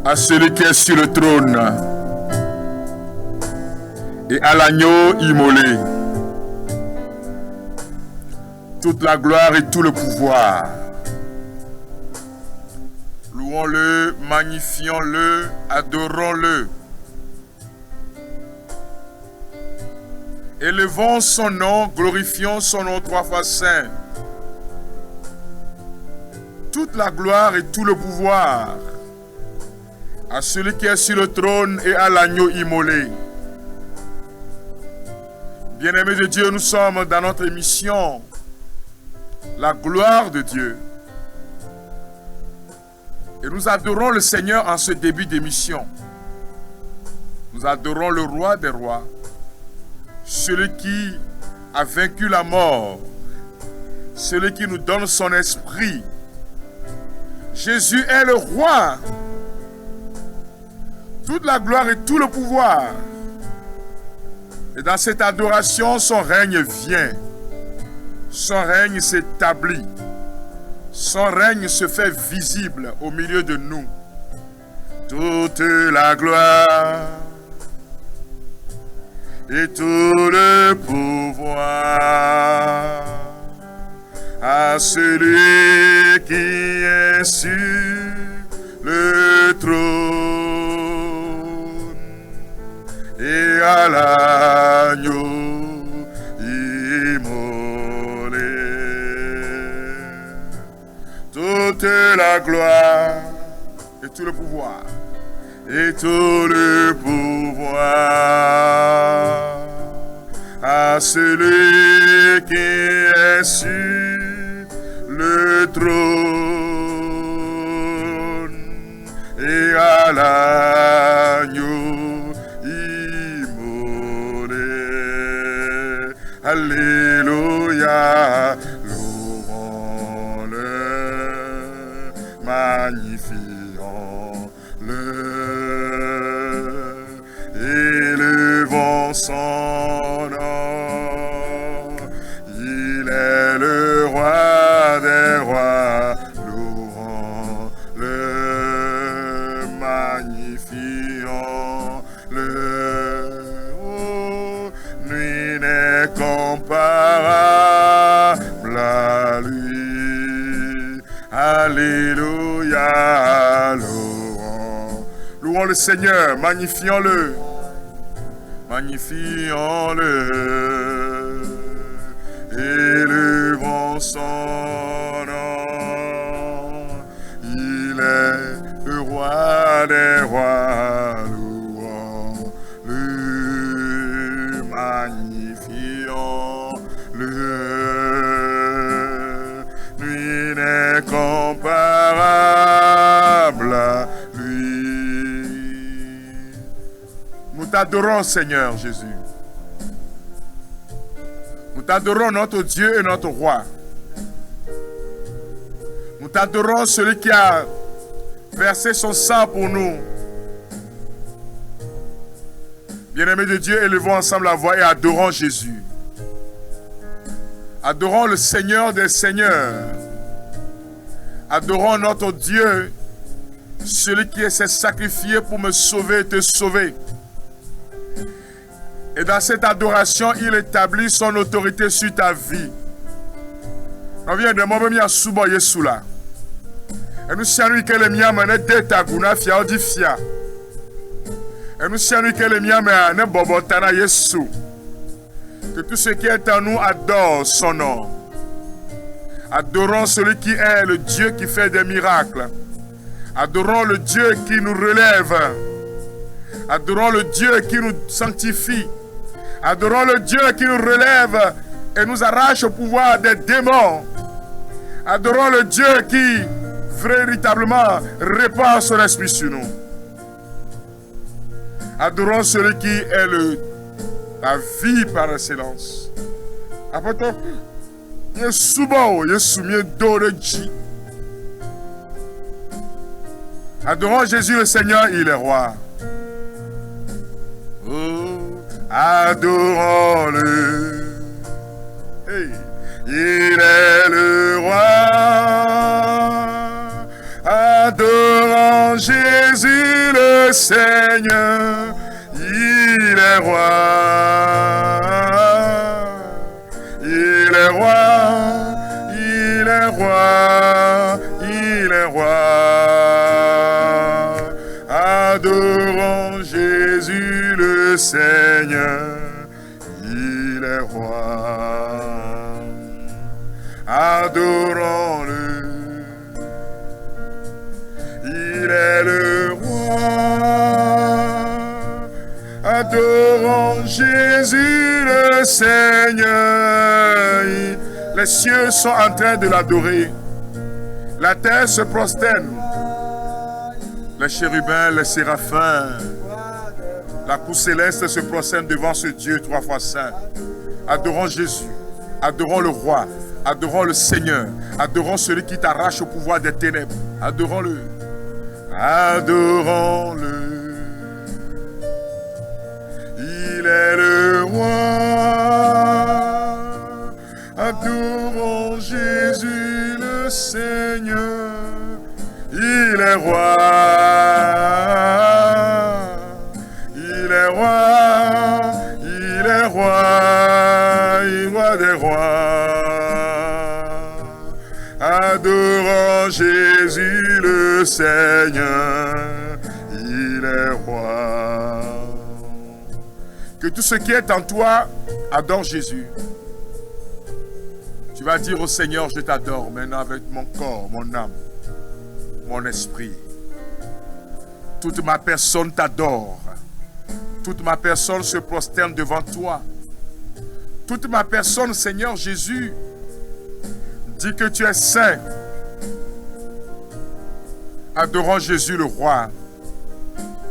à celui qui est sur le trône et à l'agneau immolé toute la gloire et tout le pouvoir. Louons-le, magnifions-le, adorons-le. Élevons son nom, glorifions son nom 3 fois saint. Toute la gloire et tout le pouvoir à celui qui est sur le trône et à l'agneau immolé. Bien-aimés de Dieu, nous sommes dans notre émission La gloire de Dieu. Et nous adorons le Seigneur en ce début d'émission. Nous adorons le roi des rois, celui qui a vaincu la mort, celui qui nous donne son esprit. Jésus est le roi. Toute la gloire et tout le pouvoir. Et dans cette adoration, son règne vient. Son règne s'établit. Son règne se fait visible au milieu de nous. Toute la gloire et tout le pouvoir à celui qui est sur le trône et à l'agneau immolé. Toute la gloire et tout le pouvoir et tout le pouvoir à celui qui est sur le trône et à l'agneau immolé. Alléluia, louons-le, magnifions-le, élevons son nom. Il est le roi des rois, louons-le, magnifions-le. Oh, nul n'est comparable à lui. Alléluia, louons le Seigneur, magnifions-le, magnifions-le, élevons son nom. Il est le roi des rois, louons-le, magnifions-le. Lui n'est comparable à lui. Nous t'adorons, Seigneur Jésus. Nous t'adorons, notre Dieu et notre roi. Nous t'adorons, celui qui a versé son sang pour nous. Bien-aimés de Dieu, élevons ensemble la voix et adorons Jésus. Adorons le Seigneur des Seigneurs. Adorons notre Dieu, celui qui s'est sacrifié pour me sauver et te sauver. Et dans cette adoration, il établit son autorité sur ta vie. On vient de moi, même Souba Yesula. Et nous savons que les miens ne déta guna fia odi fia. Et nous savons que les miens ne bobotana Yesu. Que tout ce qui est en nous adore son nom. Adorons celui qui est le Dieu qui fait des miracles. Adorons le Dieu qui nous relève. Adorons le Dieu qui nous sanctifie. Adorons le Dieu qui nous relève et nous arrache au pouvoir des démons. Adorons le Dieu qui véritablement répand son esprit sur nous. Adorons celui qui est la vie par excellence. Après adorons Jésus le Seigneur, il est roi. Oh, adorons-le. Hey. Il est le roi. Adorons Jésus. le Seigneur, il est roi. Il est roi, il est roi, il est roi. Adorons Jésus le Seigneur, il est roi. Adorons-le, il est le roi. Adorons Jésus le Seigneur. Les cieux sont en train de l'adorer. La terre se prosterne. Les chérubins, les séraphins, la cour céleste se prosterne devant ce Dieu trois fois saint. Adorons Jésus. Adorons le roi. Adorons le Seigneur. Adorons celui qui t'arrache au pouvoir des ténèbres. Adorons-le. Adorons-le. Il est le roi. Adorons Jésus le Seigneur. Il est roi. Il est roi. Il est roi. Il est roi des rois. Adorons Jésus le Seigneur. Il est roi. Que tout ce qui est en toi adore Jésus. Tu vas dire au Seigneur, je t'adore maintenant avec mon corps, mon âme, mon esprit. Toute ma personne t'adore. Toute ma personne se prosterne devant toi. Toute ma personne, Seigneur Jésus, dit que tu es saint. Adorons Jésus le roi.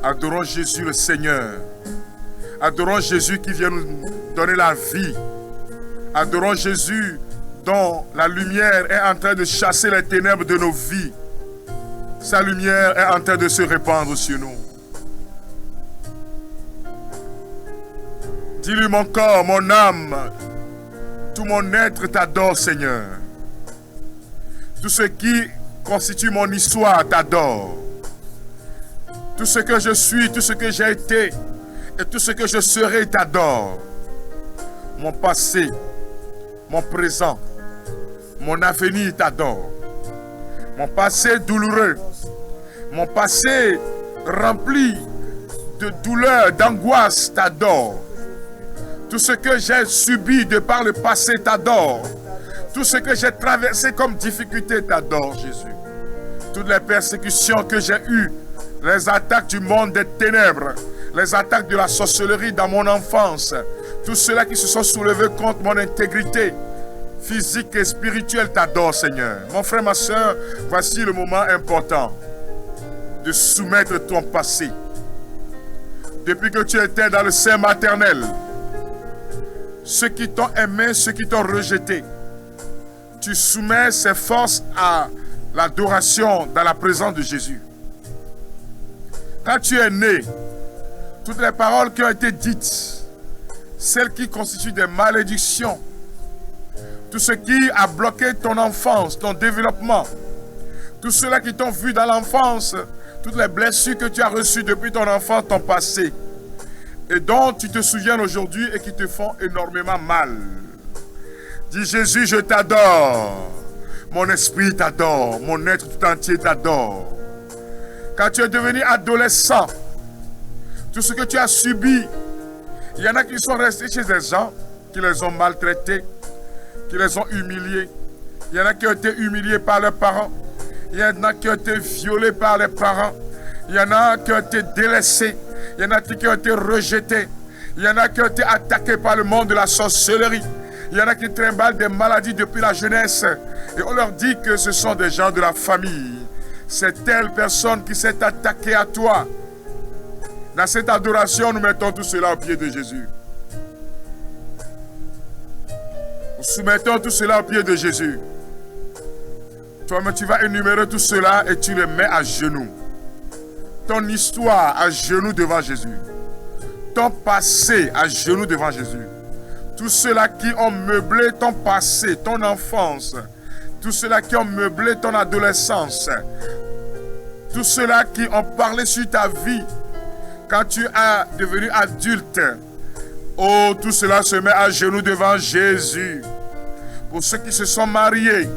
Adorons Jésus le Seigneur. Adorons Jésus qui vient nous donner la vie. Adorons Jésus dont la lumière est en train de chasser les ténèbres de nos vies. Sa lumière est en train de se répandre sur nous. Dis-lui, mon corps, mon âme, tout mon être t'adore, Seigneur. Tout ce qui constitue mon histoire t'adore. Tout ce que je suis, tout ce que j'ai été et tout ce que je serai t'adore. Mon passé, mon présent, mon avenir t'adore. Mon passé douloureux, mon passé rempli de douleur, d'angoisse t'adore. Tout ce que j'ai subi de par le passé t'adore. Tout ce que j'ai traversé comme difficulté t'adore, Jésus. Toutes les persécutions que j'ai eues, les attaques du monde des ténèbres, les attaques de la sorcellerie dans mon enfance, tous ceux-là qui se sont soulevés contre mon intégrité physique et spirituelle t'adore, Seigneur. Mon frère, ma soeur, voici le moment important de soumettre ton passé. Depuis que tu étais dans le sein maternel, ceux qui t'ont aimé, ceux qui t'ont rejeté, tu soumets ces forces à l'adoration dans la présence de Jésus. Quand tu es né, toutes les paroles qui ont été dites, celles qui constituent des malédictions, tout ce qui a bloqué ton enfance, ton développement, tous ceux-là qui t'ont vu dans l'enfance, toutes les blessures que tu as reçues depuis ton enfance, ton passé, et dont tu te souviens aujourd'hui et qui te font énormément mal. Dis Jésus, je t'adore. Mon esprit t'adore. Mon être tout entier t'adore. Quand tu es devenu adolescent, tout ce que tu as subi, il y en a qui sont restés chez des gens qui les ont maltraités, qui les ont humiliés. Il y en a qui ont été humiliés par leurs parents. Il y en a qui ont été violés par les parents. Il y en a qui ont été délaissés. Il y en a qui ont été rejetés. Il y en a qui ont été attaqués par le monde de la sorcellerie. Il y en a qui trimballent des maladies depuis la jeunesse. Et on leur dit que ce sont des gens de la famille. C'est telle personne qui s'est attaquée à toi. Dans cette adoration, nous mettons tout cela au pied de Jésus. Nous soumettons tout cela au pied de Jésus. Toi-même, tu vas énumérer tout cela et tu le mets à genoux. Ton histoire à genoux devant Jésus. Ton passé à genoux devant Jésus. Tous ceux-là qui ont meublé ton passé, ton enfance. Tous ceux-là qui ont meublé ton adolescence. Tous ceux-là qui ont parlé sur ta vie Quand tu es devenu adulte, oh, tout cela se met à genoux devant Jésus. Pour ceux qui se sont mariés,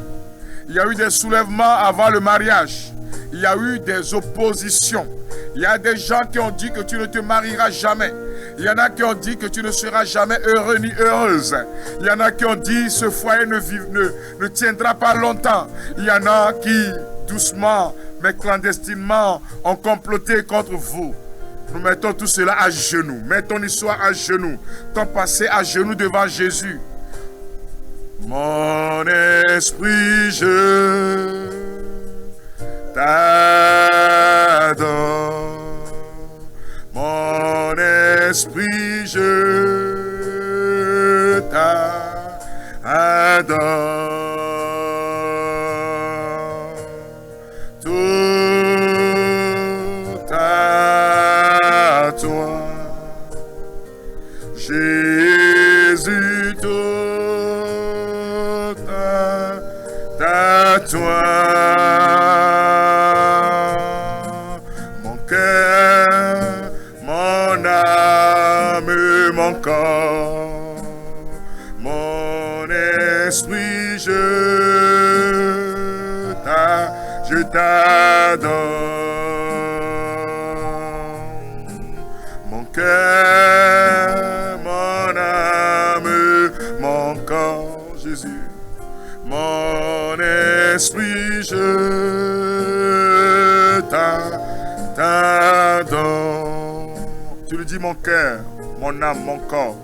il y a eu des soulèvements avant le mariage. Il y a eu des oppositions. Il y a des gens qui ont dit que tu ne te marieras jamais. Il y en a qui ont dit que tu ne seras jamais heureux ni heureuse. Il y en a qui ont dit ce foyer ne tiendra pas longtemps. Il y en a qui, doucement, mais clandestinement, ont comploté contre vous. Nous mettons tout cela à genoux. Mets ton histoire à genoux. Ton passé à genoux devant Jésus. Mon esprit, je t'adore. Mon esprit, je t'adore. Tout à toi, Jésus, tout à toi. Mon cœur, mon âme, mon corps, mon esprit, je t'adore. Mon cœur, mon âme, mon corps, Jésus. Mon esprit, je t'adore. Tu lui dis mon cœur, mon âme, mon corps.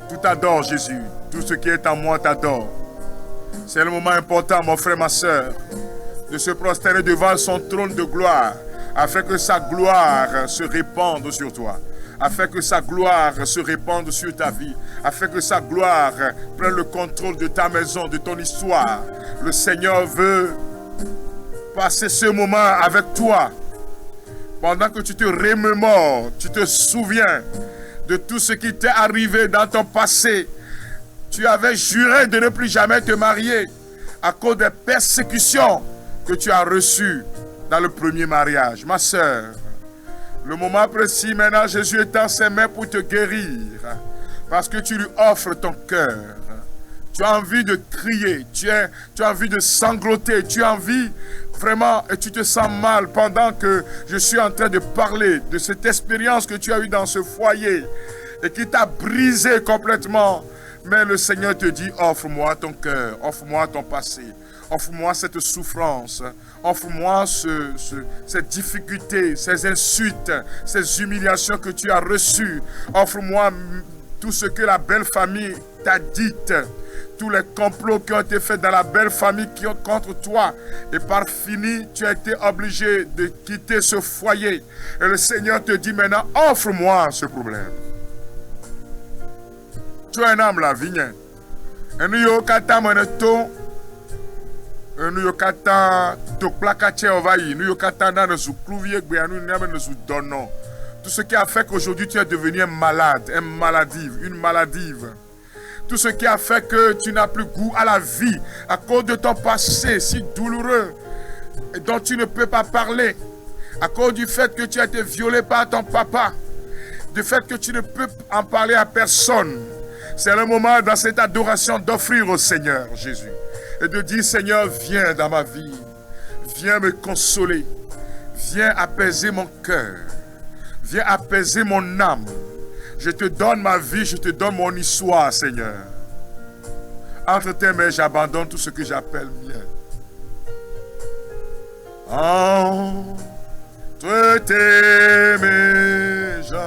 Tout t'adore, Jésus. Tout ce qui est en moi t'adore. C'est le moment important, mon frère, ma soeur, de se prosterner devant son trône de gloire, afin que sa gloire se répande sur toi, afin que sa gloire se répande sur ta vie, afin que sa gloire prenne le contrôle de ta maison, de ton histoire. Le Seigneur veut passer ce moment avec toi, pendant que tu te remémores, tu te souviens de tout ce qui t'est arrivé dans ton passé. Tu avais juré de ne plus jamais te marier à cause des persécutions que tu as reçues dans le premier mariage. Ma soeur, le moment précis, maintenant, Jésus étend ses mains pour te guérir, parce que tu lui offres ton cœur. Tu as envie de crier, tu as envie de sangloter, tu as envie vraiment, et tu te sens mal pendant que je suis en train de parler de cette expérience que tu as eue dans ce foyer et qui t'a brisé complètement. Mais le Seigneur te dit, offre-moi ton cœur, offre-moi ton passé, offre-moi cette souffrance, offre-moi cette difficulté, ces insultes, ces humiliations que tu as reçues. Offre-moi tout ce que la belle famille t'a dit, tous les complots qui ont été faits dans la belle famille qui ont contre toi. Et par fini, tu as été obligé de quitter ce foyer. Et le Seigneur te dit maintenant, offre-moi ce problème. Tu es un homme la vigne. Et nous y kata moneto. Et nous y kata to plakache ovayi. Nous y kata na nous clouvier gbe nous nous donnons. Tout ce qui a fait qu'aujourd'hui tu es devenu un malade, une maladive. Tout ce qui a fait que tu n'as plus goût à la vie à cause de ton passé si douloureux et dont tu ne peux pas parler. À cause du fait que tu as été violé par ton papa. Du fait que tu ne peux en parler à personne. C'est le moment dans cette adoration d'offrir au Seigneur Jésus et de dire, Seigneur, viens dans ma vie, viens me consoler, viens apaiser mon cœur, viens apaiser mon âme. Je te donne ma vie, je te donne mon histoire, Seigneur. Entre tes mains, j'abandonne tout ce que j'appelle mien. Entre tes mains, j'abandonne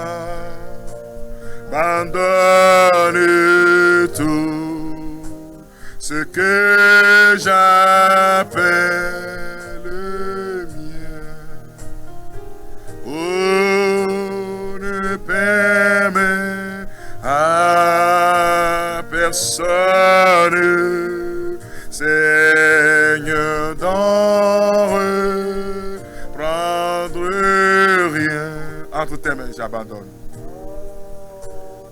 tout ce que j'appelle mien. Oh, ne permets à personne, Seigneur, d'en reprendre rien. Entre tes mains, j'abandonne.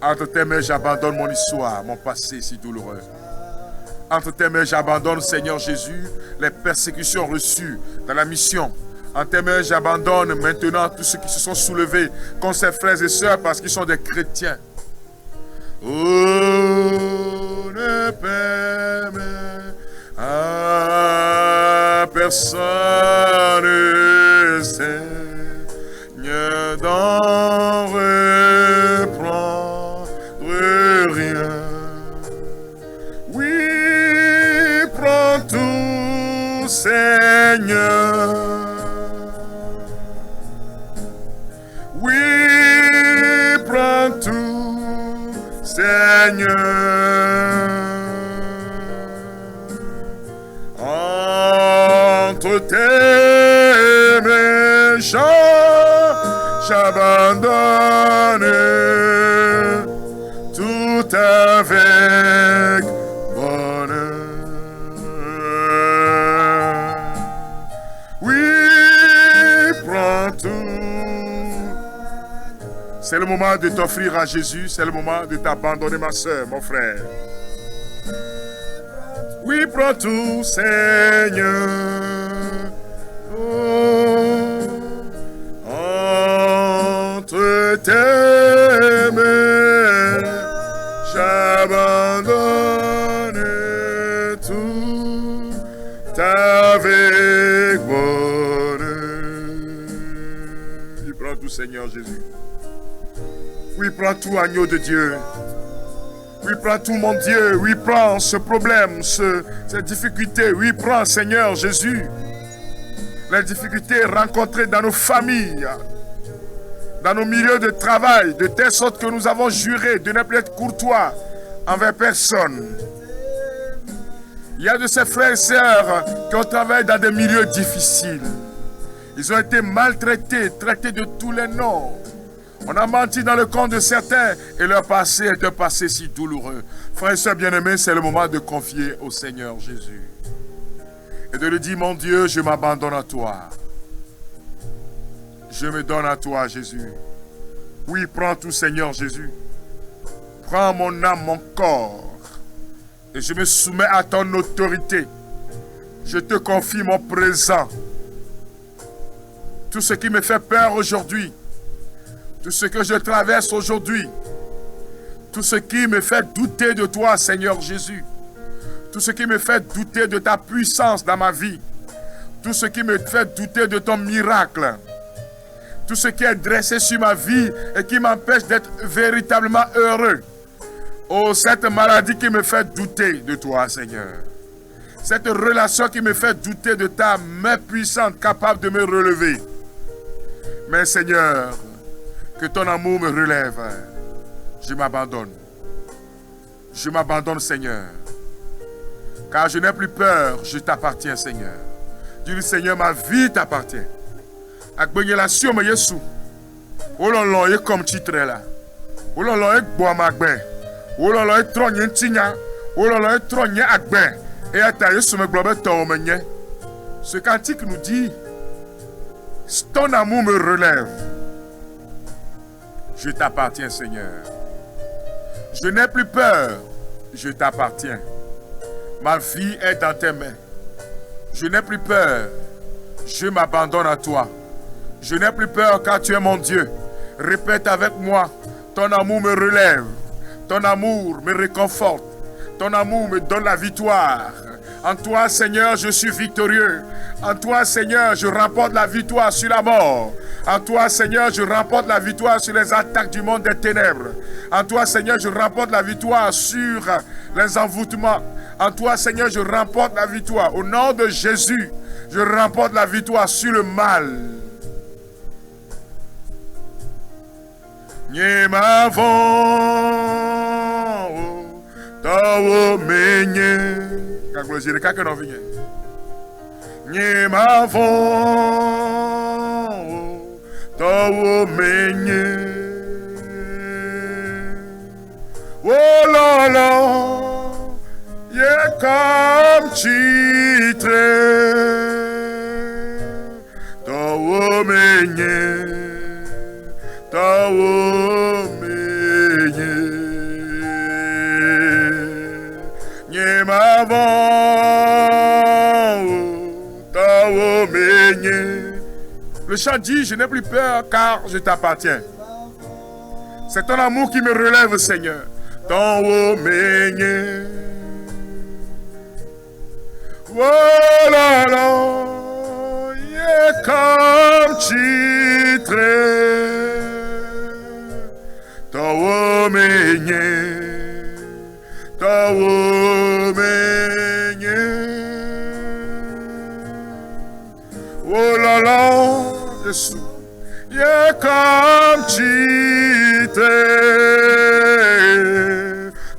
Entre tes mains, j'abandonne mon histoire, mon passé si douloureux. Entre tes mains, j'abandonne, Seigneur Jésus, les persécutions reçues dans la mission. En tes mains, j'abandonne maintenant tous ceux qui se sont soulevés contre ces frères et sœurs parce qu'ils sont des chrétiens. Oh, ne permets à personne, Seigneur, d'en reprendre rien. Oui, prends tout, Seigneur. Oui, prends tout, Seigneur. Entre tes mains, j'abandonne tout avec bonheur. Oui, prends tout. C'est le moment de t'offrir à Jésus, c'est le moment de t'abandonner, ma soeur, mon frère. Oui, prends tout, Seigneur. Oh, entre tes mains, j'abandonne tout avec bonheur. Oui, prends tout, Seigneur Jésus. Oui, prends tout, agneau de Dieu. Oui, prends tout, mon Dieu. Oui, prends ce problème, cette difficulté. Oui, prends, Seigneur Jésus, les difficultés rencontrées dans nos familles, dans nos milieux de travail, de telle sorte que nous avons juré de ne plus être courtois envers personne. Il y a de ces frères et sœurs qui ont travaillé dans des milieux difficiles. Ils ont été maltraités, traités de tous les noms. On a menti dans le camp de certains et leur passé est un passé si douloureux. Frères et sœurs bien-aimés, c'est le moment de confier au Seigneur Jésus. Et de lui dire, mon Dieu, je m'abandonne à toi. Je me donne à toi, Jésus. Oui, prends tout, Seigneur Jésus. Prends mon âme, mon corps. Et je me soumets à ton autorité. Je te confie mon présent. Tout ce qui me fait peur aujourd'hui. Tout ce que je traverse aujourd'hui, tout ce qui me fait douter de toi, Seigneur Jésus, tout ce qui me fait douter de ta puissance dans ma vie, tout ce qui me fait douter de ton miracle, tout ce qui est dressé sur ma vie et qui m'empêche d'être véritablement heureux. Oh, cette maladie qui me fait douter de toi, Seigneur. Cette relation qui me fait douter de ta main puissante capable de me relever. Mais Seigneur, que ton amour me relève. Je m'abandonne. Je m'abandonne, Seigneur. Car je n'ai plus peur, je t'appartiens, Seigneur. Dis-lui, Seigneur, ma vie t'appartient. Akbenyelasio me Yesu. Ololo ye comme titre là. Ololo e gbo amagbe. Ololo e tronye ntinya. Ololo e tronye agbe. Et ata Yesu me globe to omenye. Ce cantique nous dit, ton amour me relève. Je t'appartiens, Seigneur. Je n'ai plus peur. Je t'appartiens. Ma vie est dans tes mains. Je n'ai plus peur. Je m'abandonne à toi. Je n'ai plus peur car tu es mon Dieu. Répète avec moi. Ton amour me relève. Ton amour me réconforte. Ton amour me donne la victoire. En toi, Seigneur, je suis victorieux. En toi, Seigneur, je remporte la victoire sur la mort. En toi, Seigneur, je remporte la victoire sur les attaques du monde des ténèbres. En toi, Seigneur, je remporte la victoire sur les envoûtements. En toi, Seigneur, je remporte la victoire. Au nom de Jésus, je remporte la victoire sur le mal. Tawo menye, oh là là, ye comme titre, tawo menye, nye mavon, tawo menye. Le chant dit, je n'ai plus peur car je t'appartiens. C'est ton amour qui me relève, Seigneur. Ton omegne. Voilà, comme titre. Ton omegne. Ton omegne. Oh là là, Jésus. Yeah, comme chite,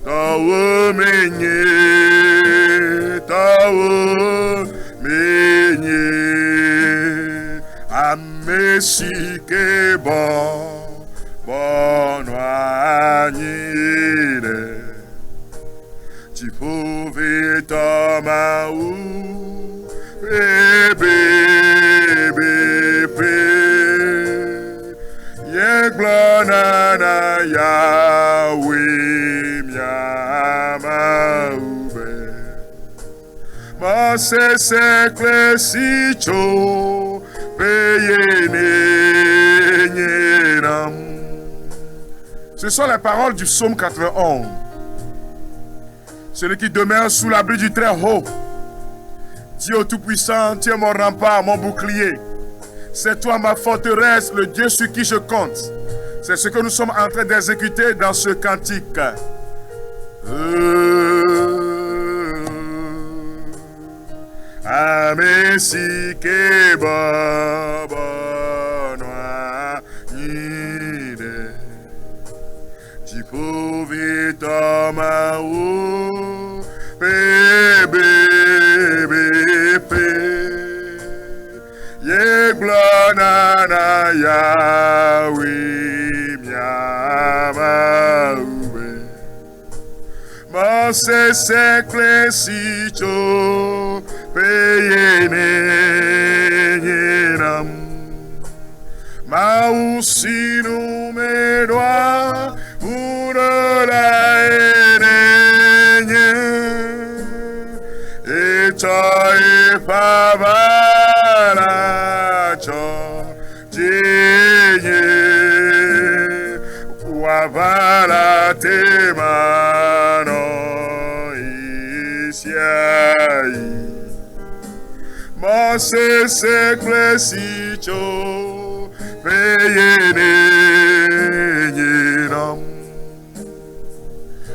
tawo menye, amesike bon noanyire, tu pouvais t'amaou, bébé. Yeglana Yahweh miamaube Mase sekle sicho peyenenyenam. Ce sont les paroles du psaume 91. Celui qui demeure sous l'abri du Très-Haut. Dieu Tout-Puissant, tu es mon rempart, mon bouclier. C'est toi ma forteresse, le Dieu sur qui je compte. C'est ce que nous sommes en train d'exécuter dans ce cantique. Amesi ke baba noa nide Jipovi toma u bebe Yeglana Yahweh miamaube Mase sekle sicho peyenenyenam Mausinu medwa unola enenye Eta epavara Jenye Wavala temano Isiai Mose sekle sicho Peyenenyenam.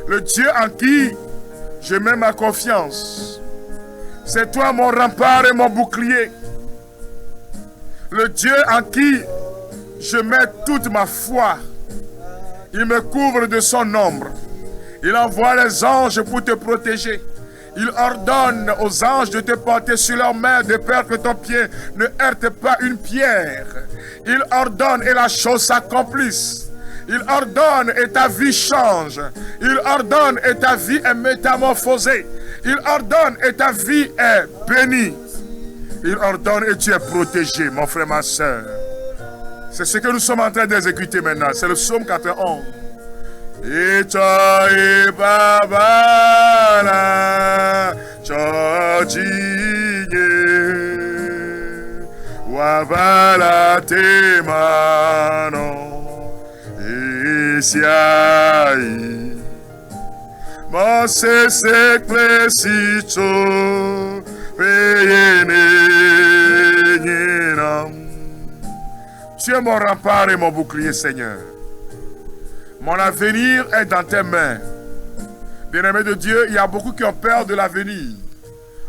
Le Dieu en qui je mets ma confiance, c'est toi mon rempart et mon bouclier. Le Dieu en qui je mets toute ma foi, il me couvre de son ombre. Il envoie les anges pour te protéger. Il ordonne aux anges de te porter sur leurs mains de peur que ton pied ne heurte pas une pierre. Il ordonne et la chose s'accomplisse. Il ordonne et ta vie change. Il ordonne et ta vie est métamorphosée. Il ordonne et ta vie est bénie. Il ordonne et tu es protégé, mon frère, ma soeur. C'est ce que nous sommes en train d'exécuter maintenant. C'est le psaume 91. Eta e babala chojinye wabala temano isiai Mose sekle sicho peyenenyenam. Tu es mon rempart et mon bouclier, Seigneur. Mon avenir est dans tes mains. Bien-aimés de Dieu, il y a beaucoup qui ont peur de l'avenir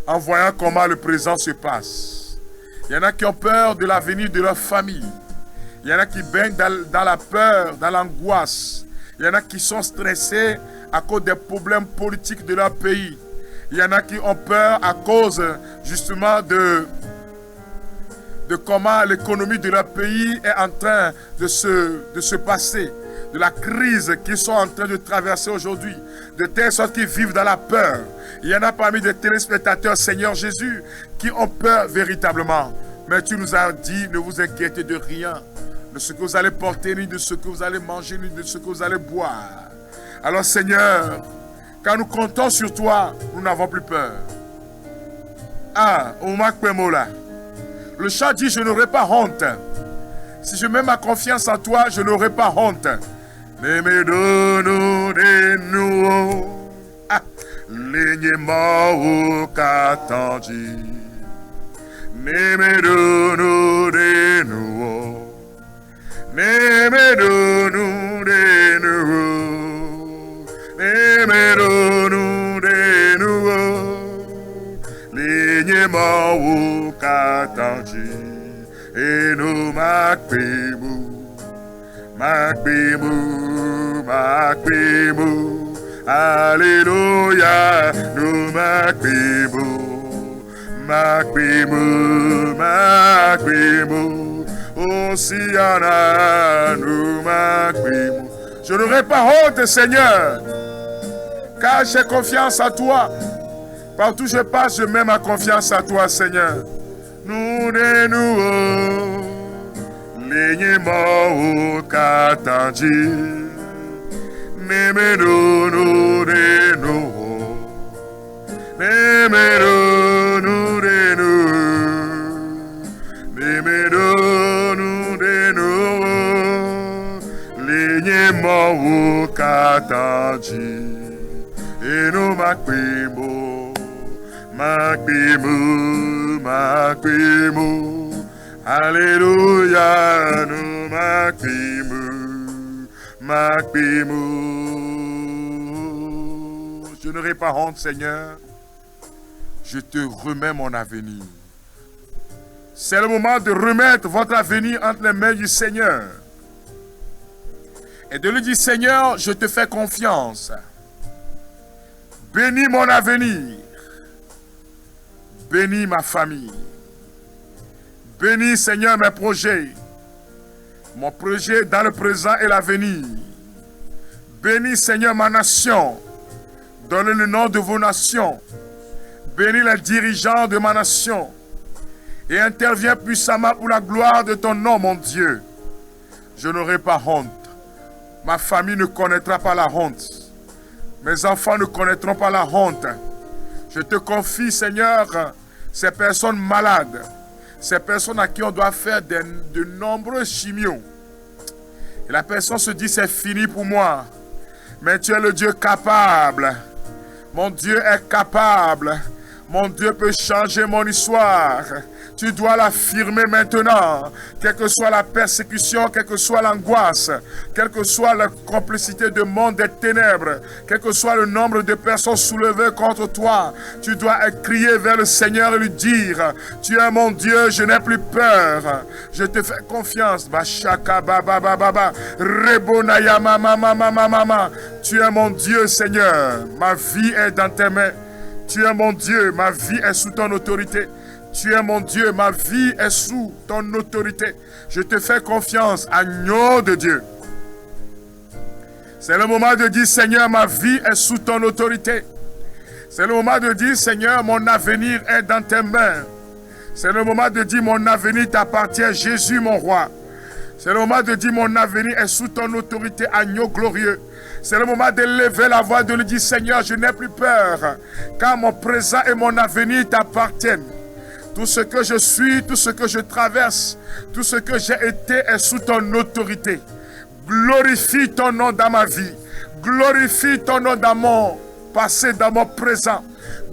en voyant comment le présent se passe. Il y en a qui ont peur de l'avenir de leur famille. Il y en a qui baignent dans la peur, dans l'angoisse. Il y en a qui sont stressés à cause des problèmes politiques de leur pays. Il y en a qui ont peur à cause justement de comment l'économie de leur pays est en train de se passer, de la crise qu'ils sont en train de traverser aujourd'hui, de telle sorte qu'ils vivent dans la peur. Il y en a parmi des téléspectateurs, Seigneur Jésus, qui ont peur véritablement. Mais tu nous as dit, ne vous inquiétez de rien, de ce que vous allez porter, ni de ce que vous allez manger, ni de ce que vous allez boire. Alors Seigneur, quand nous comptons sur toi, nous n'avons plus peur. Ah, Omak Pemola. Le chant dit, je n'aurai pas honte. Si je mets ma confiance en toi, je n'aurai pas honte. Mais me donne de nouveau. Lignement qu'attendu. Mais me donne de nouveau. Mais me donne de nouveau. Mais me donne de nouveau. Lignement qu'attendu. Et nous m'appelons, alléluia, nous m'appelons, Hosanna, nous m'appelons. Je n'aurai pas honte, Seigneur, car j'ai confiance en toi. Partout où je passe, je mets ma confiance en toi, Seigneur. Nous de nouveau, lignement qu'attendu, mais nous de nouveau, mais nous de nouveau, lignement qu'attendu, et nous m'appelons, alléluia, nous m'appelons. Je n'aurai pas honte, Seigneur. Je te remets mon avenir. C'est le moment de remettre votre avenir entre les mains du Seigneur. Et de lui dire, Seigneur, je te fais confiance. Bénis mon avenir. Bénis ma famille. Bénis, Seigneur, mes projets. Mon projet dans le présent et l'avenir. Bénis, Seigneur, ma nation. Donne le nom de vos nations. Bénis les dirigeants de ma nation. Et interviens puissamment pour la gloire de ton nom, mon Dieu. Je n'aurai pas honte. Ma famille ne connaîtra pas la honte. Mes enfants ne connaîtront pas la honte. Je te confie, Seigneur, ces personnes malades, ces personnes à qui on doit faire de nombreux chimios. Et la personne se dit, c'est fini pour moi. Mais tu es le Dieu capable. Mon Dieu est capable. Mon Dieu peut changer mon histoire. Tu dois l'affirmer maintenant. Quelle que soit la persécution, quelle que soit l'angoisse, quelle que soit la complicité du monde des ténèbres, quel que soit le nombre de personnes soulevées contre toi, tu dois crier vers le Seigneur et lui dire, tu es mon Dieu, je n'ai plus peur. Je te fais confiance. Tu es mon Dieu, Seigneur. Ma vie est dans tes mains. Tu es mon Dieu, ma vie est sous ton autorité. Tu es mon Dieu, ma vie est sous ton autorité. Je te fais confiance, agneau de Dieu. C'est le moment de dire, Seigneur, ma vie est sous ton autorité. C'est le moment de dire, Seigneur, mon avenir est dans tes mains. C'est le moment de dire, mon avenir t'appartient, Jésus, mon roi. C'est le moment de dire, mon avenir est sous ton autorité, agneau glorieux. C'est le moment de lever la voix, de lui dire, Seigneur, je n'ai plus peur, car mon présent et mon avenir t'appartiennent. Tout ce que je suis, tout ce que je traverse, tout ce que j'ai été est sous ton autorité. Glorifie ton nom dans ma vie. Glorifie ton nom dans mon passé, dans mon présent.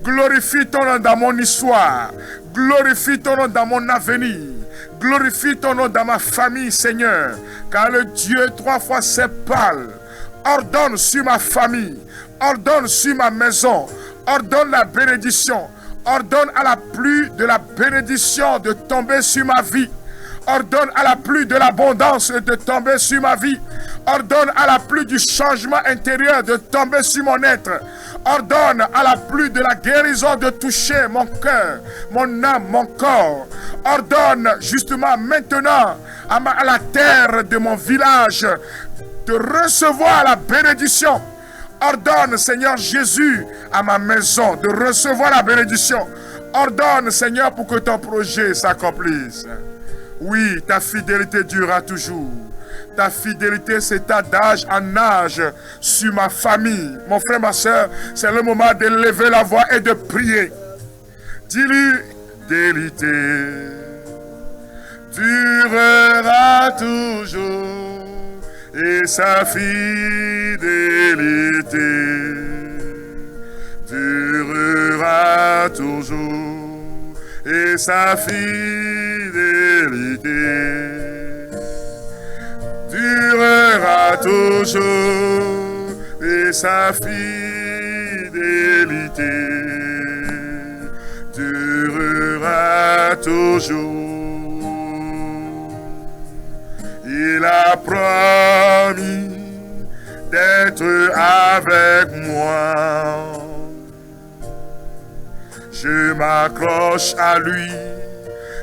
Glorifie ton nom dans mon histoire. Glorifie ton nom dans mon avenir. Glorifie ton nom dans ma famille, Seigneur. Car le Dieu 3 fois sépale. Ordonne sur ma famille. Ordonne sur ma maison. Ordonne la bénédiction. Ordonne à la pluie de la bénédiction de tomber sur ma vie. Ordonne à la pluie de l'abondance de tomber sur ma vie. Ordonne à la pluie du changement intérieur de tomber sur mon être. Ordonne à la pluie de la guérison de toucher mon cœur, mon âme, mon corps. Ordonne justement maintenant à la terre de mon village de recevoir la bénédiction. Ordonne, Seigneur Jésus, à ma maison de recevoir la bénédiction. Ordonne, Seigneur, pour que ton projet s'accomplisse. Oui, ta fidélité durera toujours. Ta fidélité s'étend d'âge en âge sur ma famille. Mon frère, ma soeur, c'est le moment de lever la voix et de prier. Dis-lui, fidélité durera toujours, et sa fidélité durera toujours, et sa fidélité durera toujours, et sa fidélité durera toujours. Il a promis d'être avec moi. Je m'accroche à lui,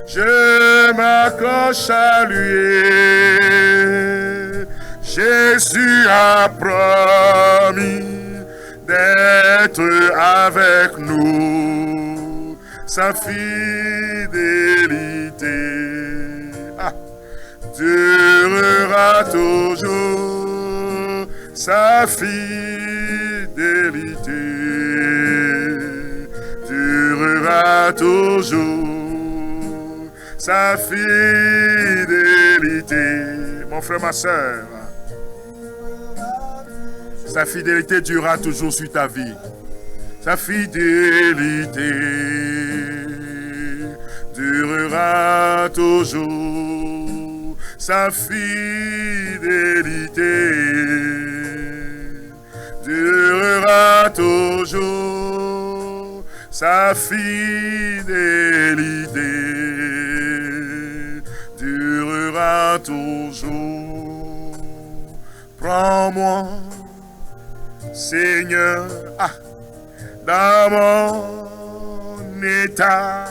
je m'accroche à lui. Jésus a promis d'être avec nous, sa fidélité durera toujours, sa fidélité durera toujours, sa fidélité. Mon frère, ma soeur, sa fidélité durera toujours sur ta vie. Sa fidélité durera toujours. Sa fidélité durera toujours. Sa fidélité durera toujours. Prends-moi, Seigneur, dans mon état.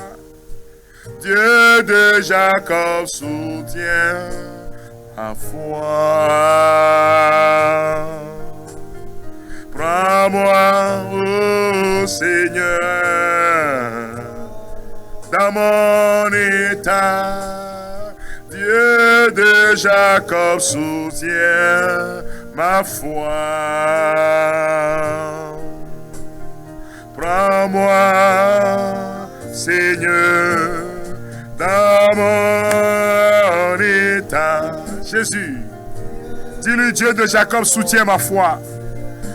Dieu de Jacob soutient ma foi. Prends-moi, ô Seigneur, dans mon état. Dieu de Jacob soutient ma foi. Prends-moi, Seigneur, dans mon état. Jésus, dis-lui, Dieu de Jacob soutient ma foi.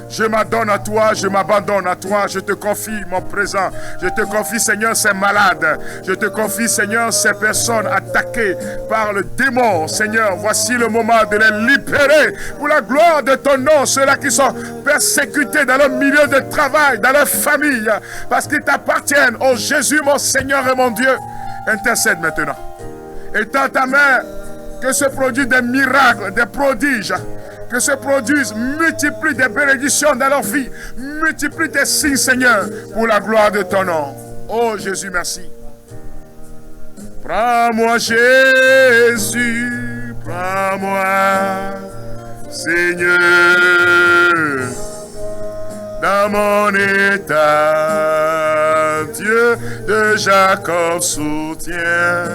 Je m'adonne à toi, je m'abandonne à toi, je te confie mon présent. Je te confie, Seigneur, ces malades. Je te confie, Seigneur, ces personnes attaquées par le démon. Seigneur, voici le moment de les libérer pour la gloire de ton nom. Ceux-là qui sont persécutés dans leur milieu de travail, dans leur famille, parce qu'ils t'appartiennent. Oh Jésus, mon Seigneur et mon Dieu, intercède maintenant. Étends ta main, que se produisent des miracles, des prodiges. Que se produisent, multiplie des bénédictions dans leur vie, multiplie des signes, Seigneur, pour la gloire de ton nom. Oh Jésus, merci. Prends-moi, Jésus, prends-moi, Seigneur, dans mon état. Dieu de Jacob soutient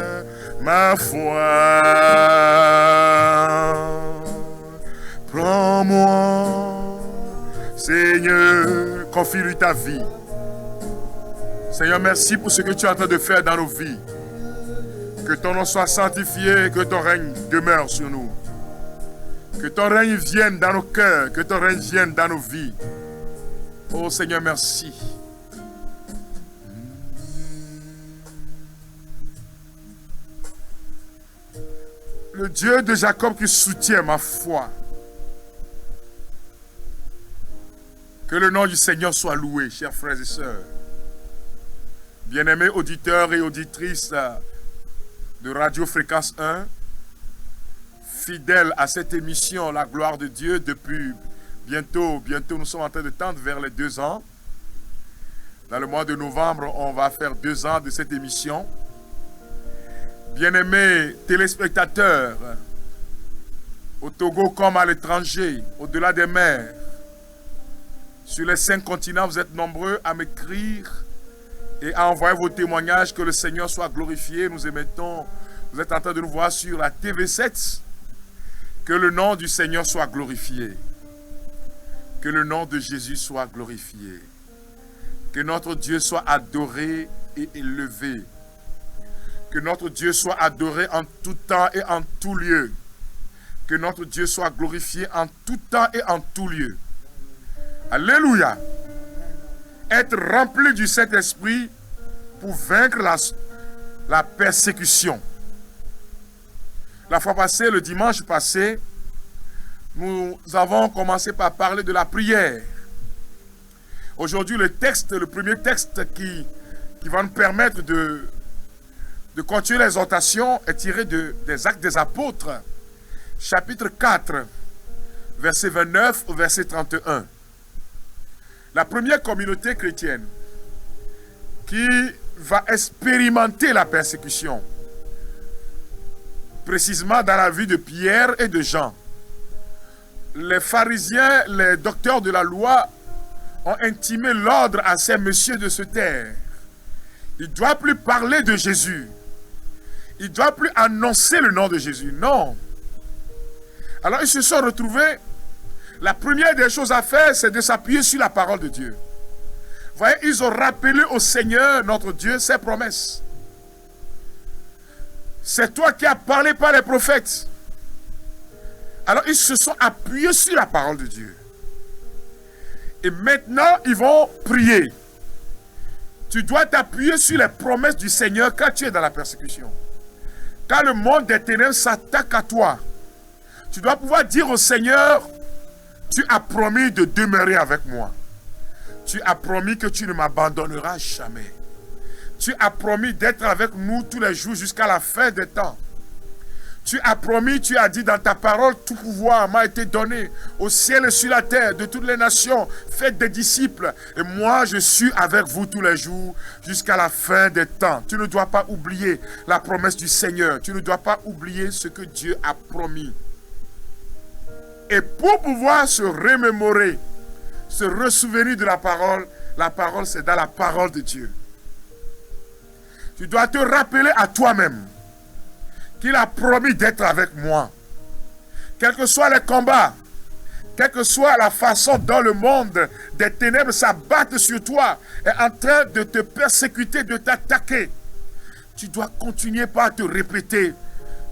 ma foi. Prends-moi, Seigneur, confie-lui ta vie. Seigneur, merci pour ce que tu es en train de faire dans nos vies. Que ton nom soit sanctifié, que ton règne demeure sur nous. Que ton règne vienne dans nos cœurs, que ton règne vienne dans nos vies. Oh Seigneur, merci. Le Dieu de Jacob qui soutient ma foi. Que le nom du Seigneur soit loué, chers frères et sœurs. Bien-aimés auditeurs et auditrices de Radio Fréquence 1, fidèles à cette émission, la gloire de Dieu, depuis bientôt nous sommes en train de tendre vers les 2 ans. Dans le mois de novembre, on va faire 2 ans de cette émission. Bien-aimés téléspectateurs, au Togo comme à l'étranger, au-delà des mers, sur les 5 continents, vous êtes nombreux à m'écrire et à envoyer vos témoignages. Que le Seigneur soit glorifié. Nous émettons, vous êtes en train de nous voir sur la TV7. Que le nom du Seigneur soit glorifié. Que le nom de Jésus soit glorifié. Que notre Dieu soit adoré et élevé. Que notre Dieu soit adoré en tout temps et en tout lieu. Que notre Dieu soit glorifié en tout temps et en tout lieu. Alléluia. Être rempli du Saint-Esprit pour vaincre la persécution. La fois passée, le dimanche passé, nous avons commencé par parler de la prière. Aujourd'hui, le premier texte qui va nous permettre de continuer l'exhortation est tiré des Actes des Apôtres, chapitre 4, verset 29 au verset 31. La première communauté chrétienne qui va expérimenter la persécution, précisément dans la vie de Pierre et de Jean. Les pharisiens, les docteurs de la loi ont intimé l'ordre à ces messieurs de se taire. Ils ne doivent plus parler de Jésus. Ils ne doivent plus annoncer le nom de Jésus. Non. Alors ils se sont retrouvés. La première des choses à faire, c'est de s'appuyer sur la parole de Dieu. Vous voyez, ils ont rappelé au Seigneur, notre Dieu, ses promesses. C'est toi qui as parlé par les prophètes. Alors ils se sont appuyés sur la parole de Dieu. Et maintenant, ils vont prier. Tu dois t'appuyer sur les promesses du Seigneur quand tu es dans la persécution. Quand le monde des ténèbres s'attaque à toi, tu dois pouvoir dire au Seigneur, tu as promis de demeurer avec moi. Tu as promis que tu ne m'abandonneras jamais. Tu as promis d'être avec nous tous les jours jusqu'à la fin des temps. Tu as promis, tu as dit dans ta parole, tout pouvoir m'a été donné au ciel et sur la terre, de toutes les nations. Faites des disciples. Et moi, je suis avec vous tous les jours jusqu'à la fin des temps. Tu ne dois pas oublier la promesse du Seigneur. Tu ne dois pas oublier ce que Dieu a promis. Et pour pouvoir se remémorer, se ressouvenir de la parole c'est dans la parole de Dieu. Tu dois te rappeler à toi-même qu'il a promis d'être avec moi. Quels que soient les combats, quelle que soit la façon dont le monde des ténèbres s'abatte sur toi, est en train de te persécuter, de t'attaquer, tu dois continuer par te répéter,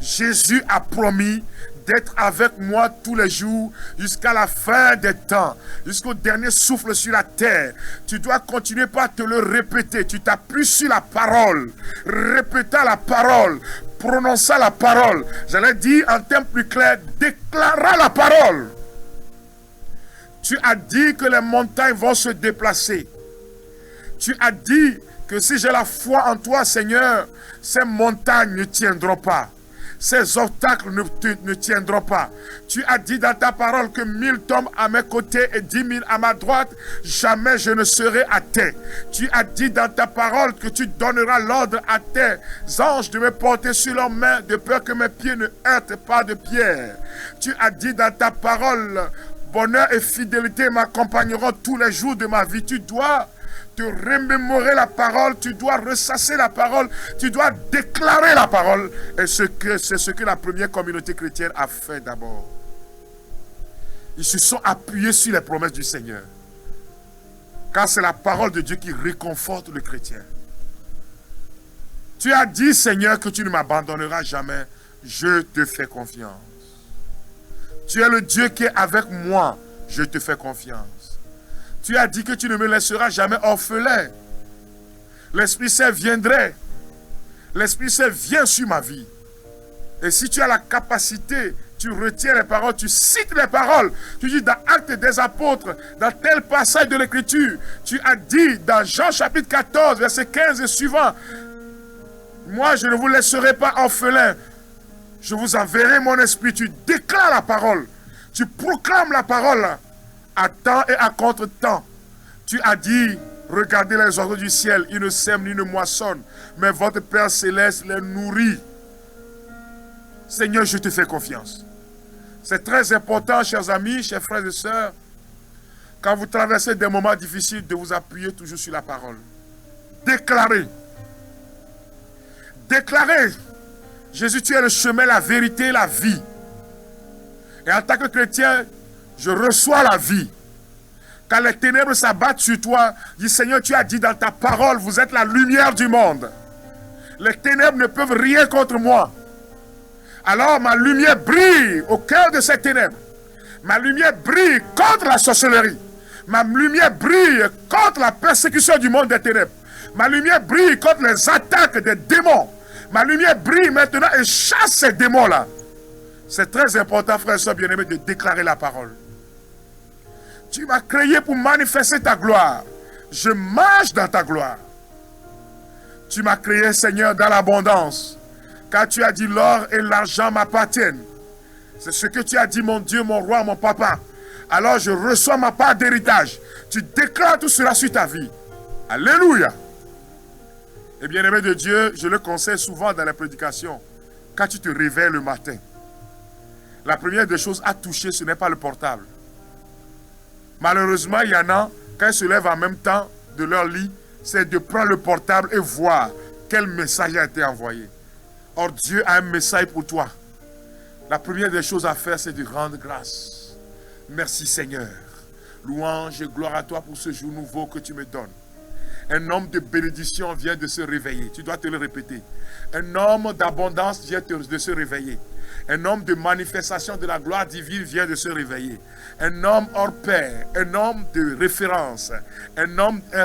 Jésus a promis d'être avec moi tous les jours jusqu'à la fin des temps, jusqu'au dernier souffle sur la terre. Tu dois continuer par te le répéter. Tu t'appuies sur la parole, répétant la parole, prononçant la parole. J'allais dire en termes plus clairs, déclarant la parole. Tu as dit que les montagnes vont se déplacer. Tu as dit que si j'ai la foi en toi, Seigneur, ces montagnes ne tiendront pas. Ces obstacles ne tiendront pas. Tu as dit dans ta parole que 1000 tombent à mes côtés et 10 000 à ma droite, jamais je ne serai à terre. Tu as dit dans ta parole que tu donneras l'ordre à tes anges de me porter sur leurs mains de peur que mes pieds ne heurtent pas de pierre. Tu as dit dans ta parole, bonheur et fidélité m'accompagneront tous les jours de ma vie. Tu dois te remémorer la parole, tu dois ressasser la parole, tu dois déclarer la parole. Et c'est ce que la première communauté chrétienne a fait d'abord. Ils se sont appuyés sur les promesses du Seigneur. Car c'est la parole de Dieu qui réconforte le chrétien. Tu as dit, Seigneur, que tu ne m'abandonneras jamais. Je te fais confiance. Tu es le Dieu qui est avec moi. Je te fais confiance. Tu as dit que tu ne me laisseras jamais orphelin. L'Esprit Saint viendrait. L'Esprit Saint vient sur ma vie. Et si tu as la capacité, tu retiens les paroles, tu cites les paroles. Tu dis dans Actes des Apôtres, dans tel passage de l'Écriture, tu as dit dans Jean chapitre 14, verset 15 et suivant, moi je ne vous laisserai pas orphelin. Je vous enverrai mon esprit. Tu déclares la parole. Tu proclames la parole. À temps et à contre-temps. Tu as dit, regardez les oiseaux du ciel, ils ne sèment ni ne moissonnent, mais votre Père Céleste les nourrit. Seigneur, je te fais confiance. C'est très important, chers amis, chers frères et sœurs, quand vous traversez des moments difficiles, de vous appuyer toujours sur la parole. Déclarez. Déclarez. Jésus, tu es le chemin, la vérité, la vie. Et en tant que chrétien, je reçois la vie. Quand les ténèbres s'abattent sur toi, dis Seigneur, tu as dit dans ta parole, vous êtes la lumière du monde. Les ténèbres ne peuvent rien contre moi. Alors ma lumière brille au cœur de ces ténèbres. Ma lumière brille contre la sorcellerie. Ma lumière brille contre la persécution du monde des ténèbres. Ma lumière brille contre les attaques des démons. Ma lumière brille maintenant et chasse ces démons-là. C'est très important, frères et sœurs bien-aimés, de déclarer la parole. Tu m'as créé pour manifester ta gloire. Je marche dans ta gloire. Tu m'as créé, Seigneur, dans l'abondance. Car tu as dit l'or et l'argent m'appartiennent. C'est ce que tu as dit, mon Dieu, mon roi, mon papa. Alors je reçois ma part d'héritage. Tu déclares tout cela sur ta vie. Alléluia. Et bien-aimé de Dieu, je le conseille souvent dans les prédications. Quand tu te réveilles le matin, la première des choses à toucher, ce n'est pas le portable. Malheureusement, il y en a, quand ils se lèvent en même temps de leur lit, c'est de prendre le portable et voir quel message a été envoyé. Or, Dieu a un message pour toi. La première des choses à faire, c'est de rendre grâce. Merci Seigneur. Louange et gloire à toi pour ce jour nouveau que tu me donnes. Un homme de bénédiction vient de se réveiller. Tu dois te le répéter. Un homme d'abondance vient de se réveiller. Un homme de manifestation de la gloire divine vient de se réveiller. Un homme hors pair, un homme de référence, un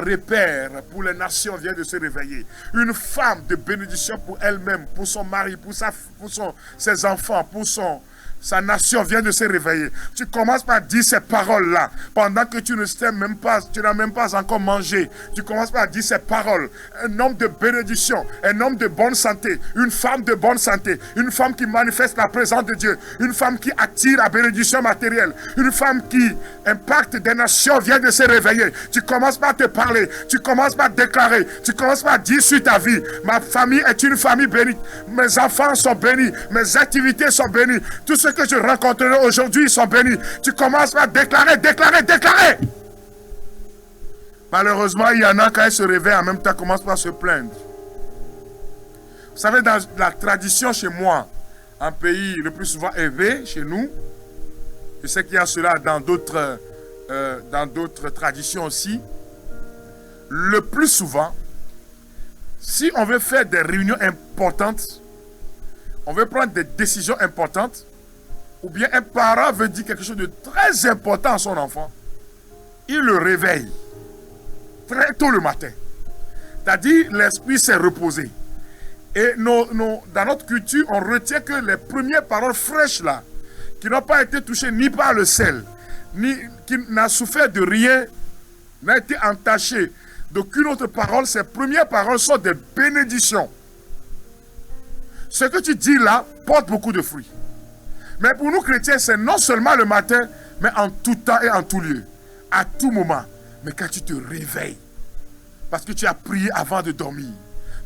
repère pour les nations vient de se réveiller. Une femme de bénédiction pour elle-même, pour son mari, pour ses enfants, pour sa nation vient de se réveiller. Tu commences par dire ces paroles-là. Pendant que tu n'as même pas encore mangé. Tu commences par dire ces paroles. Un homme de bénédiction, un homme de bonne santé, une femme de bonne santé, une femme qui manifeste la présence de Dieu, une femme qui attire la bénédiction matérielle, une femme qui impacte des nations vient de se réveiller. Tu commences par te parler, tu commences par déclarer, tu commences par dire sur ta vie, ma famille est une famille bénie, mes enfants sont bénis, mes activités sont bénies, tout ce que je rencontrerai aujourd'hui sont bénis. Tu commences par déclarer. Malheureusement, il y en a quand ils se réveillent en même temps, commencent par se plaindre. Vous savez, dans la tradition chez moi, un pays le plus souvent élevé chez nous, je sais qu'il y a cela dans d'autres traditions aussi, le plus souvent, si on veut faire des réunions importantes, on veut prendre des décisions importantes, ou bien un parent veut dire quelque chose de très important à son enfant, il le réveille très tôt le matin. C'est-à-dire, l'esprit s'est reposé. Et dans notre culture, on retient que les premières paroles fraîches là, qui n'ont pas été touchées ni par le sel, qui n'a souffert de rien, n'a été entaché d'aucune autre parole, ces premières paroles sont des bénédictions. Ce que tu dis là porte beaucoup de fruits. Mais pour nous chrétiens, c'est non seulement le matin, mais en tout temps et en tout lieu. À tout moment. Mais quand tu te réveilles, parce que tu as prié avant de dormir,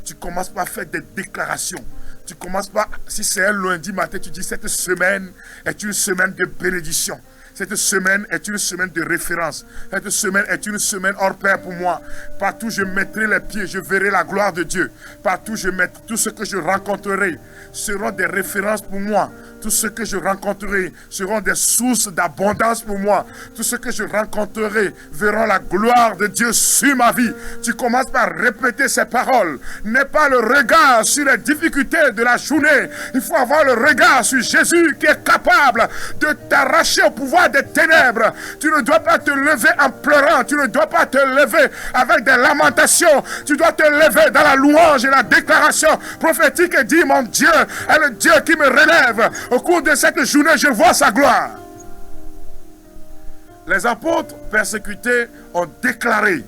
tu commences par faire des déclarations. Tu commences par, si c'est un lundi matin, tu dis cette semaine est une semaine de bénédiction. Cette semaine est une semaine de référence. Cette semaine est une semaine hors pair pour moi. Partout je mettrai les pieds, je verrai la gloire de Dieu. Partout je mettrai tout ce que je rencontrerai seront des références pour moi. Tout ce que je rencontrerai seront des sources d'abondance pour moi. Tout ce que je rencontrerai verront la gloire de Dieu sur ma vie. Tu commences par répéter ces paroles. N'aie pas le regard sur les difficultés de la journée. Il faut avoir le regard sur Jésus qui est capable de t'arracher au pouvoir des ténèbres. Tu ne dois pas te lever en pleurant. Tu ne dois pas te lever avec des lamentations. Tu dois te lever dans la louange et la déclaration prophétique et dire: mon Dieu est le Dieu qui me relève. Au cours de cette journée, je vois sa gloire. Les apôtres persécutés ont déclaré.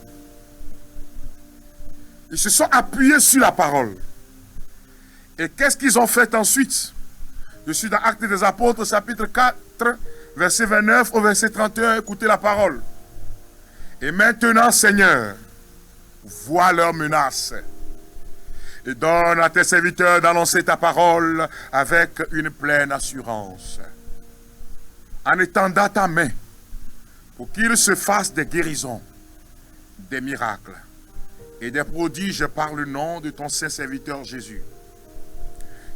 Ils se sont appuyés sur la parole. Et qu'est-ce qu'ils ont fait ensuite? Je suis dans Actes des Apôtres, chapitre 4, verset 29 au verset 31. Écoutez la parole. Et maintenant, Seigneur, vois leurs menaces. Et donne à tes serviteurs d'annoncer ta parole avec une pleine assurance. En étendant ta main pour qu'il se fasse des guérisons, des miracles et des prodiges par le nom de ton saint serviteur Jésus.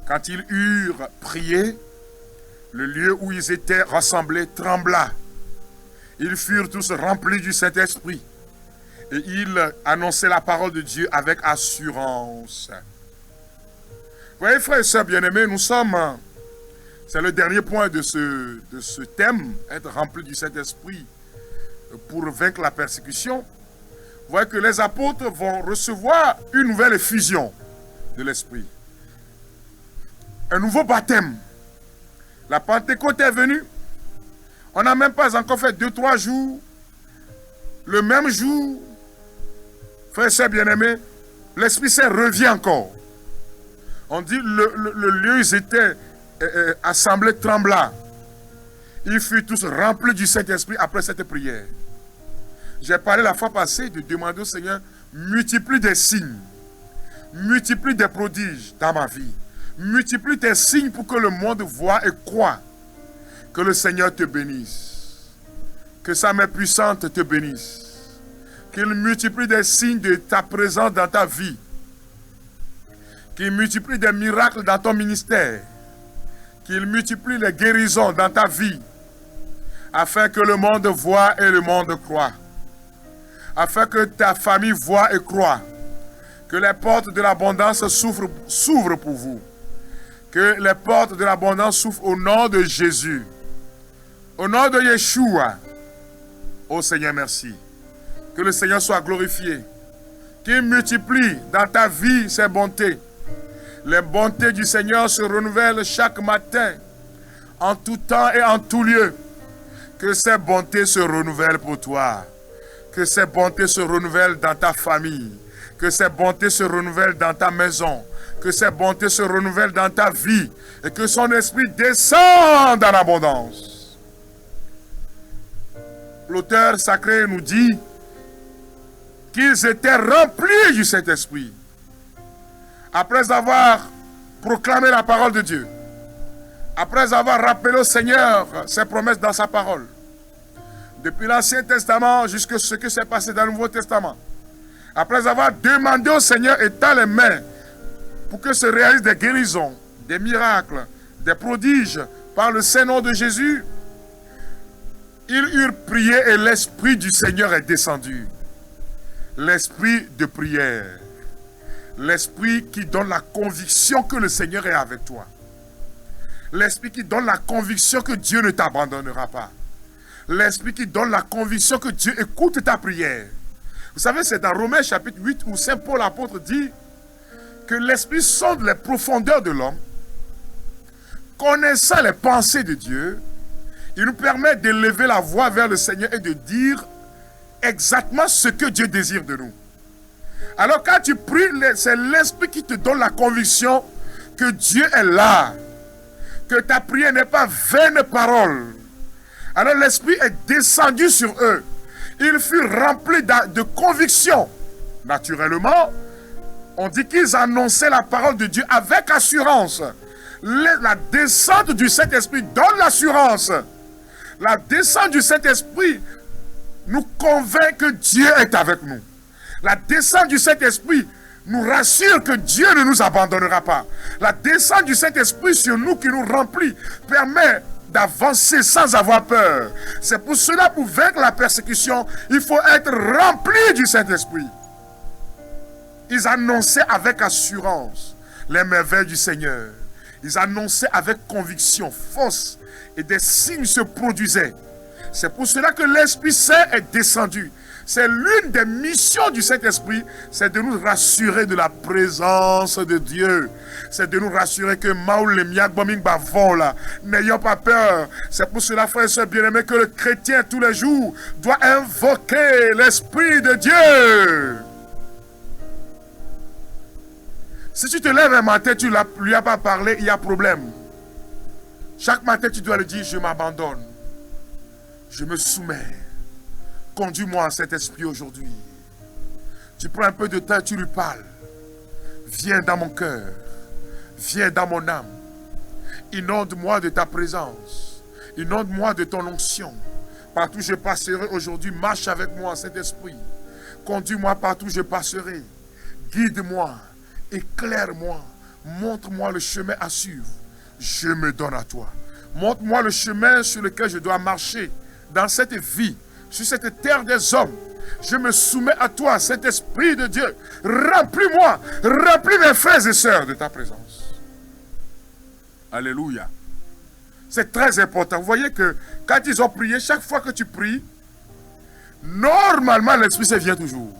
Quand ils eurent prié, le lieu où ils étaient rassemblés trembla. Ils furent tous remplis du Saint-Esprit. Et ils annonçaient la parole de Dieu avec assurance. Voyez, frères et sœurs bien-aimés, nous sommes... C'est le dernier point de ce thème, être rempli du Saint-Esprit pour vaincre la persécution. Vous voyez que les apôtres vont recevoir une nouvelle effusion de l'Esprit. Un nouveau baptême. La Pentecôte est venue. On n'a même pas encore fait 2-3 jours. Le même jour, frères et sœurs bien-aimés, l'Esprit Saint revient encore. On dit le lieu où ils étaient assemblés trembla. Ils furent tous remplis du Saint-Esprit après cette prière. J'ai parlé la fois passée de demander au Seigneur, multiplie des signes, multiplie des prodiges dans ma vie, multiplie tes signes pour que le monde voie et croie. Que le Seigneur te bénisse. Que sa main puissante te bénisse. Qu'il multiplie des signes de ta présence dans ta vie. Qu'il multiplie des miracles dans ton ministère. Qu'il multiplie les guérisons dans ta vie. Afin que le monde voie et le monde croit. Afin que ta famille voie et croit. Que les portes de l'abondance s'ouvrent pour vous. Que les portes de l'abondance s'ouvrent au nom de Jésus. Au nom de Yeshua. Ô Seigneur, merci. Que le Seigneur soit glorifié. Qu'il multiplie dans ta vie ses bontés. Les bontés du Seigneur se renouvellent chaque matin, en tout temps et en tout lieu. Que ces bontés se renouvellent pour toi. Que ces bontés se renouvellent dans ta famille. Que ces bontés se renouvellent dans ta maison. Que ces bontés se renouvellent dans ta vie. Et que son esprit descende en abondance. L'auteur sacré nous dit qu'ils étaient remplis du Saint-Esprit. Après avoir proclamé la parole de Dieu, après avoir rappelé au Seigneur ses promesses dans sa parole, depuis l'Ancien Testament jusqu'à ce qui s'est passé dans le Nouveau Testament, après avoir demandé au Seigneur étant les mains pour que se réalisent des guérisons, des miracles, des prodiges par le Saint-Nom de Jésus, ils eurent prié et l'Esprit du Seigneur est descendu. L'Esprit de prière. L'Esprit qui donne la conviction que le Seigneur est avec toi. L'Esprit qui donne la conviction que Dieu ne t'abandonnera pas. L'Esprit qui donne la conviction que Dieu écoute ta prière. Vous savez, c'est dans Romains chapitre 8 où Saint Paul l'apôtre dit que l'Esprit sonde les profondeurs de l'homme, connaissant les pensées de Dieu. Il nous permet d'élever la voix vers le Seigneur et de dire exactement ce que Dieu désire de nous. Alors quand tu pries, c'est l'Esprit qui te donne la conviction que Dieu est là. Que ta prière n'est pas vaine parole. Alors l'Esprit est descendu sur eux. Ils furent remplis de conviction. Naturellement, on dit qu'ils annonçaient la parole de Dieu avec assurance. La descente du Saint-Esprit donne l'assurance. La descente du Saint-Esprit nous convainc que Dieu est avec nous. La descente du Saint-Esprit nous rassure que Dieu ne nous abandonnera pas. La descente du Saint-Esprit sur nous qui nous remplit permet d'avancer sans avoir peur. C'est pour cela, pour vaincre la persécution, il faut être rempli du Saint-Esprit. Ils annonçaient avec assurance les merveilles du Seigneur. Ils annonçaient avec conviction, force, et des signes se produisaient. C'est pour cela que l'Esprit Saint est descendu. C'est l'une des missions du Saint-Esprit, c'est de nous rassurer de la présence de Dieu. C'est de nous rassurer que n'ayons pas peur. C'est pour cela, frères et sœurs bien-aimés, que le chrétien tous les jours doit invoquer l'Esprit de Dieu. Si tu te lèves un matin, tu ne lui as pas parlé, il y a problème. Chaque matin, tu dois lui dire, je m'abandonne. Je me soumets. Conduis-moi en cet esprit aujourd'hui. Tu prends un peu de temps, tu lui parles. Viens dans mon cœur. Viens dans mon âme. Inonde-moi de ta présence. Inonde-moi de ton onction. Partout où je passerai aujourd'hui, marche avec moi en cet esprit. Conduis-moi partout où je passerai. Guide-moi. Éclaire-moi. Montre-moi le chemin à suivre. Je me donne à toi. Montre-moi le chemin sur lequel je dois marcher dans cette vie, sur cette terre des hommes. Je me soumets à toi, Saint-Esprit de Dieu. Remplis-moi, remplis mes frères et sœurs de ta présence. Alléluia. C'est très important. Vous voyez que quand ils ont prié, chaque fois que tu pries, normalement l'Esprit Saint vient toujours.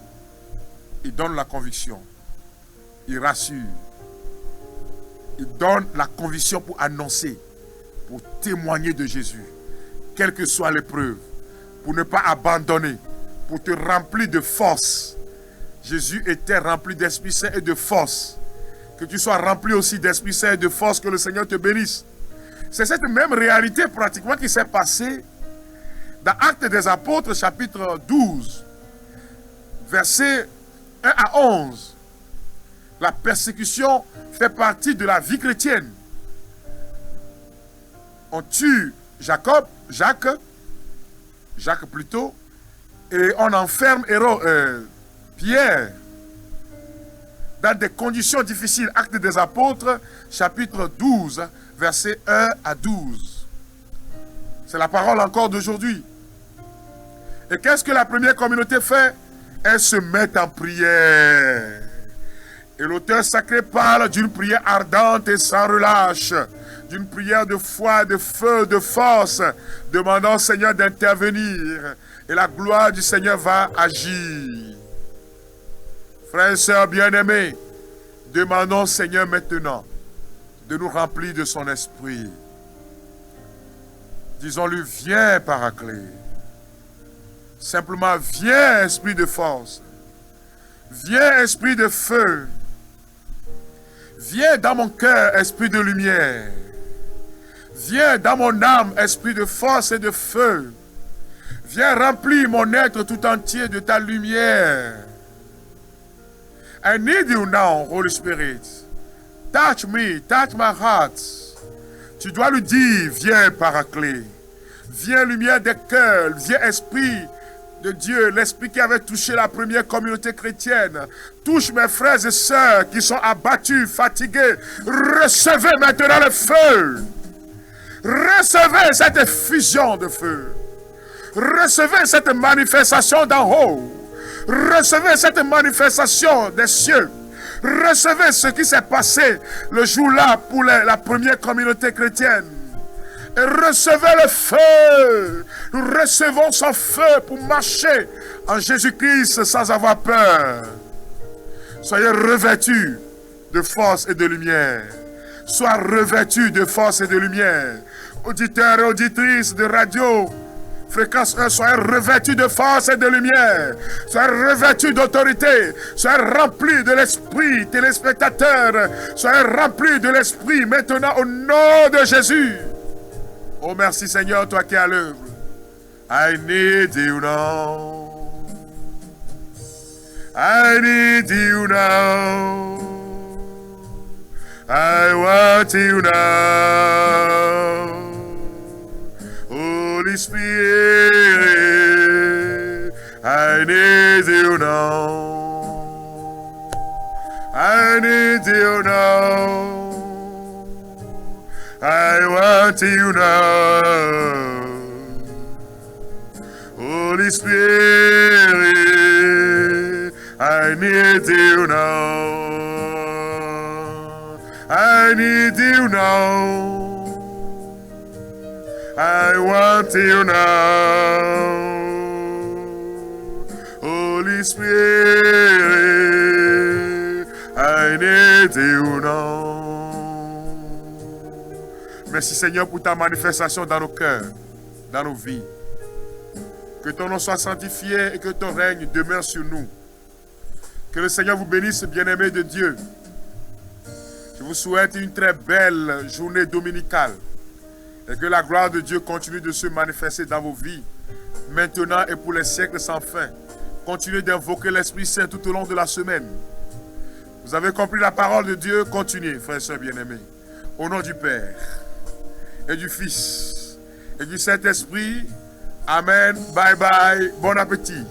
Il donne la conviction. Il rassure. Il donne la conviction pour annoncer, pour témoigner de Jésus. Quelle que soit l'épreuve, pour ne pas abandonner, pour te remplir de force. Jésus était rempli d'Esprit Saint et de force. Que tu sois rempli aussi d'Esprit Saint et de force, que le Seigneur te bénisse. C'est cette même réalité pratiquement qui s'est passée dans Actes des Apôtres, chapitre 12, versets 1 à 11. La persécution fait partie de la vie chrétienne. On tue Jacques plutôt, et on enferme Pierre dans des conditions difficiles. Actes des Apôtres, chapitre 12, versets 1 à 12. C'est la parole encore d'aujourd'hui. Et qu'est-ce que la première communauté fait? Elle se met en prière. Et l'auteur sacré parle d'une prière ardente et sans relâche, d'une prière de foi, de feu, de force, demandant au Seigneur d'intervenir. Et la gloire du Seigneur va agir. Frères et sœurs bien-aimés, demandons au Seigneur maintenant de nous remplir de son esprit. Disons-lui, viens Paraclet. Simplement, viens esprit de force. Viens esprit de feu. Viens dans mon cœur, esprit de lumière. Viens dans mon âme, esprit de force et de feu. Viens remplir mon être tout entier de ta lumière. I need you now, Holy Spirit. Touch me, touch my heart. Tu dois lui dire, viens Paraclet. Viens lumière des cœurs, viens esprit de Dieu, l'esprit qui avait touché la première communauté chrétienne. Touche mes frères et sœurs qui sont abattus, fatigués. Recevez maintenant le feu. Recevez cette effusion de feu. Recevez cette manifestation d'en haut. Recevez cette manifestation des cieux. Recevez ce qui s'est passé le jour-là pour la première communauté chrétienne. Et recevez le feu. Nous recevons son feu pour marcher en Jésus-Christ sans avoir peur. Soyez revêtus de force et de lumière. Sois revêtus de force et de lumière. Auditeurs et auditrices de radio, Fréquence 1, soyez revêtus de force et de lumière. Soyez revêtus d'autorité. Soyez remplis de l'esprit, téléspectateurs. Soyez remplis de l'esprit maintenant au nom de Jésus. Oh merci Seigneur, toi qui es à l'œuvre. I need you now. I need you now. I want you now. Holy Spirit, I need you now. I need you now. I want you now. Holy Spirit, I need you now. I need you now. I want you now. Holy Spirit, I need you now. Merci Seigneur pour ta manifestation dans nos cœurs, dans nos vies. Que ton nom soit sanctifié et que ton règne demeure sur nous. Que le Seigneur vous bénisse, bien-aimés de Dieu. Je vous souhaite une très belle journée dominicale. Et que la gloire de Dieu continue de se manifester dans vos vies, maintenant et pour les siècles sans fin. Continuez d'invoquer l'Esprit Saint tout au long de la semaine. Vous avez compris la parole de Dieu, continuez, frères et sœurs bien-aimés. Au nom du Père, et du Fils, et du Saint-Esprit. Amen. Bye bye. Bon appétit.